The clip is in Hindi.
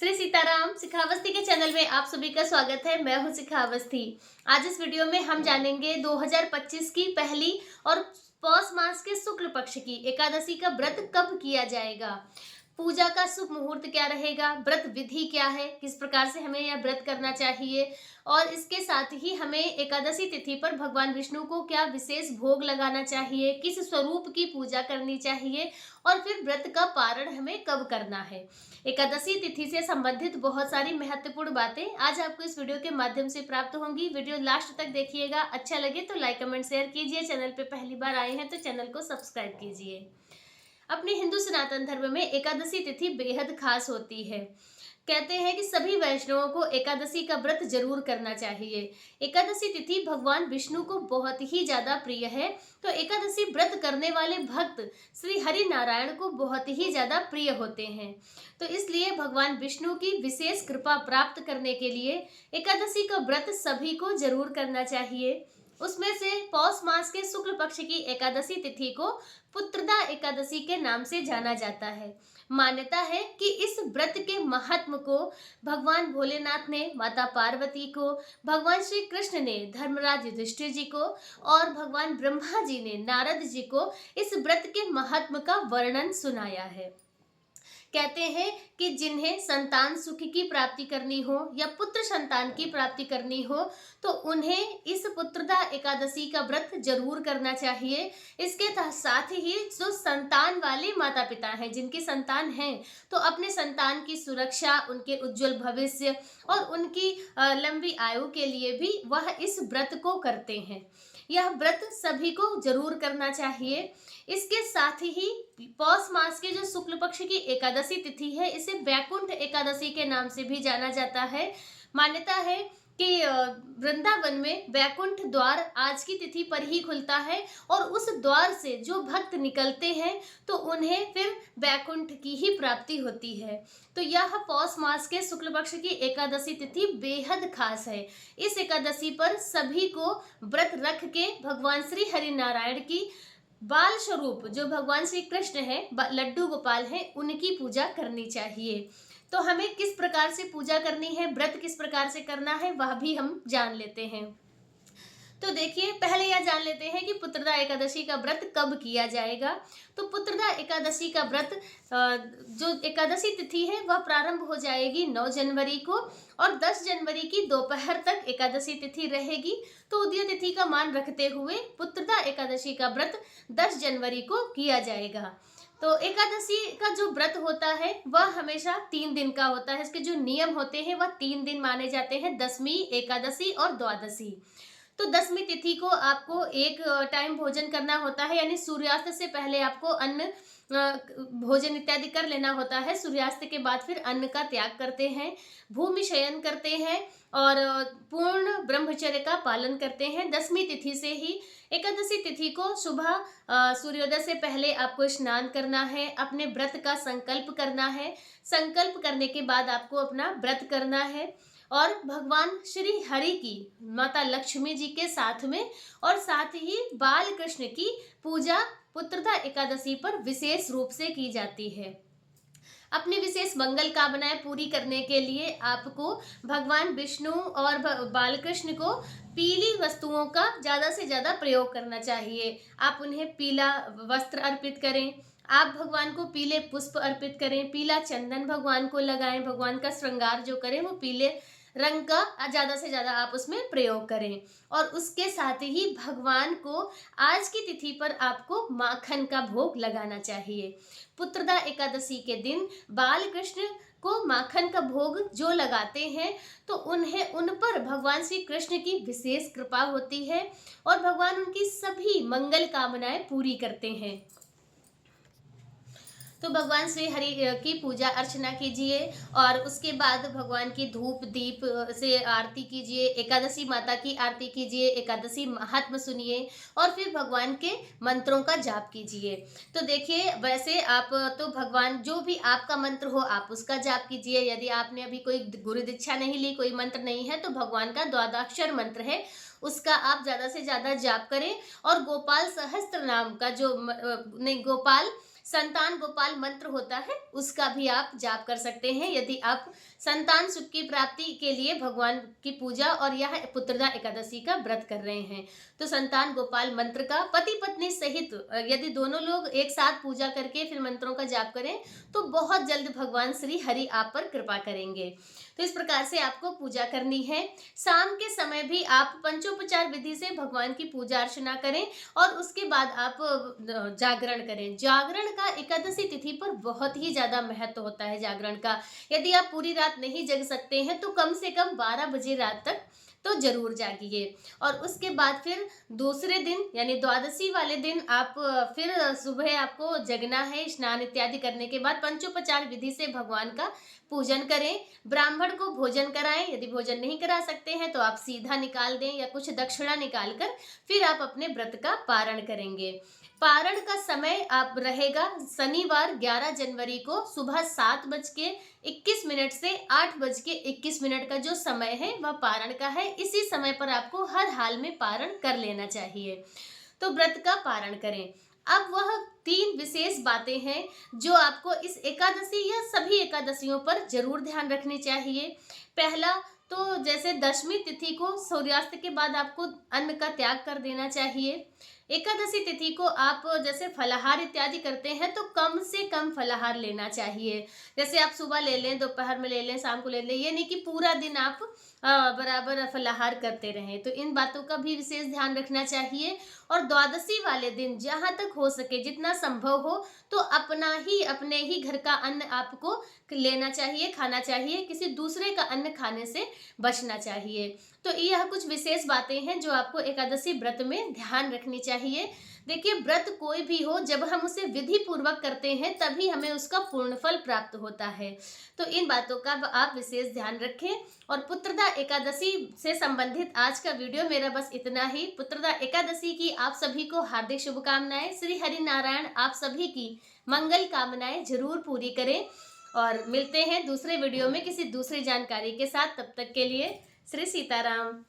श्री सीताराम शिखावस्थी के चैनल में आप सभी का स्वागत है। मैं हूं शिखावस्थी। आज इस वीडियो में हम जानेंगे 2025 की पहली और पौष मास के शुक्ल पक्ष की एकादशी का व्रत कब किया जाएगा, पूजा का शुभ मुहूर्त क्या रहेगा, व्रत विधि क्या है, किस प्रकार से हमें यह व्रत करना चाहिए और इसके साथ ही हमें एकादशी तिथि पर भगवान विष्णु को क्या विशेष भोग लगाना चाहिए, किस स्वरूप की पूजा करनी चाहिए और फिर व्रत का पारण हमें कब करना है। एकादशी तिथि से संबंधित बहुत सारी महत्वपूर्ण बातें आज आपको इस वीडियो के माध्यम से प्राप्त होंगी। वीडियो लास्ट तक देखिएगा। अच्छा लगे तो लाइक कमेंट शेयर कीजिए। चैनल पे पहली बार आए हैं तो चैनल को सब्सक्राइब कीजिए। अपने हिंदू सनातन धर्म में एकादशी तिथि बेहद खास होती है। कहते हैं कि सभी वैष्णवों को एकादशी का व्रत जरूर करना चाहिए। एकादशी तिथि भगवान विष्णु को बहुत ही ज्यादा प्रिय है, तो एकादशी व्रत करने वाले भक्त श्री हरि नारायण को बहुत ही ज्यादा प्रिय होते हैं। तो इसलिए भगवान विष्णु की विशेष कृपा प्राप्त करने के लिए एकादशी का व्रत सभी को जरूर करना चाहिए। उसमें से पौष मास के शुक्ल पक्ष की एकादशी तिथि को पुत्रदा एकादशी के नाम से जाना जाता है। मान्यता है कि इस व्रत के महात्म को भगवान भोलेनाथ ने माता पार्वती को, भगवान श्री कृष्ण ने धर्मराज युधिष्ठिर जी को और भगवान ब्रह्मा जी ने नारद जी को इस व्रत के महात्म का वर्णन सुनाया है। कहते हैं कि जिन्हें संतान सुख की प्राप्ति करनी हो या पुत्र संतान की प्राप्ति करनी हो तो उन्हें इस पुत्रदा एकादशी का व्रत जरूर करना चाहिए। इसके साथ ही जो संतान वाले माता पिता हैं, जिनकी संतान हैं, तो अपने संतान की सुरक्षा, उनके उज्जवल भविष्य और उनकी लंबी आयु के लिए भी वह इस व्रत को करते हैं। यह व्रत सभी को जरूर करना चाहिए। इसके साथ ही पौष मास के जो शुक्ल पक्ष की एकादशी तिथि है, इसे वैकुंठ एकादशी के नाम से भी जाना जाता है। मान्यता है कि वृंदावन में वैकुंठ द्वार आज की तिथि पर ही खुलता है और उस द्वार से जो भक्त निकलते हैं तो उन्हें फिर वैकुंठ की ही प्राप्ति होती है। तो यह पौष मास के शुक्ल पक्ष की एकादशी तिथि बेहद खास है। इस एकादशी पर सभी को व्रत रख के भगवान श्री हरि नारायण की बाल स्वरूप जो भगवान श्री कृष्ण है, लड्डू गोपाल है, उनकी पूजा करनी चाहिए। तो हमें किस प्रकार से पूजा करनी है, व्रत किस प्रकार से करना है, वह भी हम जान लेते हैं। तो देखिए, पहले यह जान लेते हैं कि पुत्रदा एकादशी का व्रत कब किया जाएगा। तो पुत्रदा एकादशी का व्रत जो एकादशी तिथि है वह प्रारंभ हो जाएगी 9 जनवरी को और 10 जनवरी की दोपहर तक एकादशी तिथि रहेगी। तो उदय तिथि का मान रखते हुए पुत्रदा एकादशी का व्रत 10 जनवरी को किया जाएगा। तो एकादशी का जो व्रत होता है वह हमेशा 3 दिन का होता है। इसके जो नियम होते हैं वह 3 दिन माने जाते हैं, दशमी, एकादशी और द्वादशी। तो दसवीं तिथि को आपको एक टाइम भोजन करना होता है, यानी सूर्यास्त से पहले आपको अन्न भोजन इत्यादि कर लेना होता है। सूर्यास्त के बाद फिर अन्न का त्याग करते हैं, भूमि शयन करते हैं और पूर्ण ब्रह्मचर्य का पालन करते हैं। दसवीं तिथि से ही एकादशी तिथि को सुबह सूर्योदय से पहले आपको स्नान करना है, अपने व्रत का संकल्प करना है। संकल्प करने के बाद आपको अपना व्रत करना है और भगवान श्री हरि की माता लक्ष्मी जी के साथ में और साथ ही बाल कृष्ण की पूजा पुत्रदा एकादशी पर विशेष रूप से की जाती है। अपनी विशेष मंगल कामनाएं पूरी करने के लिए आपको भगवान विष्णु और बालकृष्ण को पीली वस्तुओं का ज्यादा से ज्यादा प्रयोग करना चाहिए। आप उन्हें पीला वस्त्र अर्पित करें, आप भगवान को पीले पुष्प अर्पित करें, पीला चंदन भगवान को लगाएं, भगवान का श्रृंगार जो करें वो पीले रंग का ज्यादा से ज्यादा आप उसमें प्रयोग करें। और उसके साथ ही भगवान को आज की तिथि पर आपको माखन का भोग लगाना चाहिए। पुत्रदा एकादशी के दिन बाल कृष्ण को माखन का भोग जो लगाते हैं तो उन्हें उन पर भगवान श्री कृष्ण की विशेष कृपा होती है और भगवान उनकी सभी मंगल कामनाएं पूरी करते हैं। तो भगवान श्री हरि की पूजा अर्चना कीजिए और उसके बाद भगवान की धूप दीप से आरती कीजिए, एकादशी माता की आरती कीजिए, एकादशी महात्म सुनिए और फिर भगवान के मंत्रों का जाप कीजिए। तो देखिए, वैसे आप तो भगवान जो भी आपका मंत्र हो आप उसका जाप कीजिए। यदि आपने अभी कोई गुरु दीक्षा नहीं ली, कोई मंत्र नहीं है, तो भगवान का द्वादशाक्षर मंत्र है उसका आप ज्यादा से ज्यादा जाप करें और गोपाल सहस्त्र नाम का जो नहीं, गोपाल संतान गोपाल मंत्र होता है, उसका भी आप जाप कर सकते हैं यदि आप संतान सुख की प्राप्ति के लिए भगवान की पूजा और यह पुत्रदा एकादशी का व्रत कर रहे हैं। तो संतान गोपाल मंत्र का पति पत्नी सहित यदि दोनों लोग एक साथ पूजा करके फिर मंत्रों का जाप करें तो बहुत जल्द भगवान श्री हरि आप पर कृपा करेंगे। तो इस प्रकार से आपको पूजा करनी है। शाम के समय भी आप पंचोपचार विधि से भगवान की पूजा अर्चना करें और उसके बाद आप जागरण करें। जागरण का एकादशी तिथि पर बहुत ही ज्यादा महत्व होता है जागरण का। यदि आप पूरी रात नहीं जग सकते हैं तो कम से कम 12 बजे रात तक तो जरूर जागिए। और उसके बाद फिर दूसरे दिन यानी द्वादशी वाले दिन आप फिर सुबह आपको जगना है। स्नान इत्यादि करने के बाद पंचोपचार विधि से भगवान का पूजन करें। ब्राह्मण को भोजन कराएं। यदि भोजन नहीं करा सकते हैं तो आप सीधा निकाल दें या कुछ दक्षिणा निकाल कर फिर आप अपने व्रत का पारण करेंगे। पारण का समय आप रहेगा शनिवार 11 जनवरी को सुबह 7:21 से 8:21 का जो समय है वह पारण का है। इसी समय पर आपको हर हाल में पारण कर लेना चाहिए। तो व्रत का पारण करें। अब वह 3 विशेष बातें हैं जो आपको इस एकादशी या सभी एकादशियों पर जरूर ध्यान रखनी चाहिए। पहला तो जैसे दशमी तिथि को सूर्यास्त के बाद आपको अन्न का त्याग कर देना चाहिए। एकादशी तिथि को आप जैसे फलाहार इत्यादि करते हैं तो कम से कम फलाहार लेना चाहिए। जैसे आप सुबह ले लें, दोपहर में ले लें, शाम को ले लें, ये नहीं कि पूरा दिन आप बराबर फलाहार करते रहें। तो इन बातों का भी विशेष ध्यान रखना चाहिए। और द्वादशी वाले दिन जहाँ तक हो सके जितना संभव हो तो अपने ही घर का अन्न आपको लेना चाहिए, खाना चाहिए। किसी दूसरे का अन्न खाने से बचना चाहिए। तो यह कुछ विशेष बातें हैं जो आपको एकादशी व्रत में ध्यान रखनी चाहिए। देखिए, व्रत कोई भी हो जब हम उसे विधि पूर्वक करते हैं तभी हमें उसका पूर्ण फल प्राप्त होता है। तो इन बातों का आप विशेष ध्यान रखें। और पुत्रदा एकादशी से संबंधित आज का वीडियो मेरा बस इतना ही। पुत्रदा एकादशी की आप सभी को हार्दिक शुभकामनाएं। श्री हरि नारायण आप सभी की मंगल कामनाएं जरूर पूरी करें। और मिलते हैं दूसरे वीडियो में किसी दूसरी जानकारी के साथ। तब तक के लिए श्री सीताराम।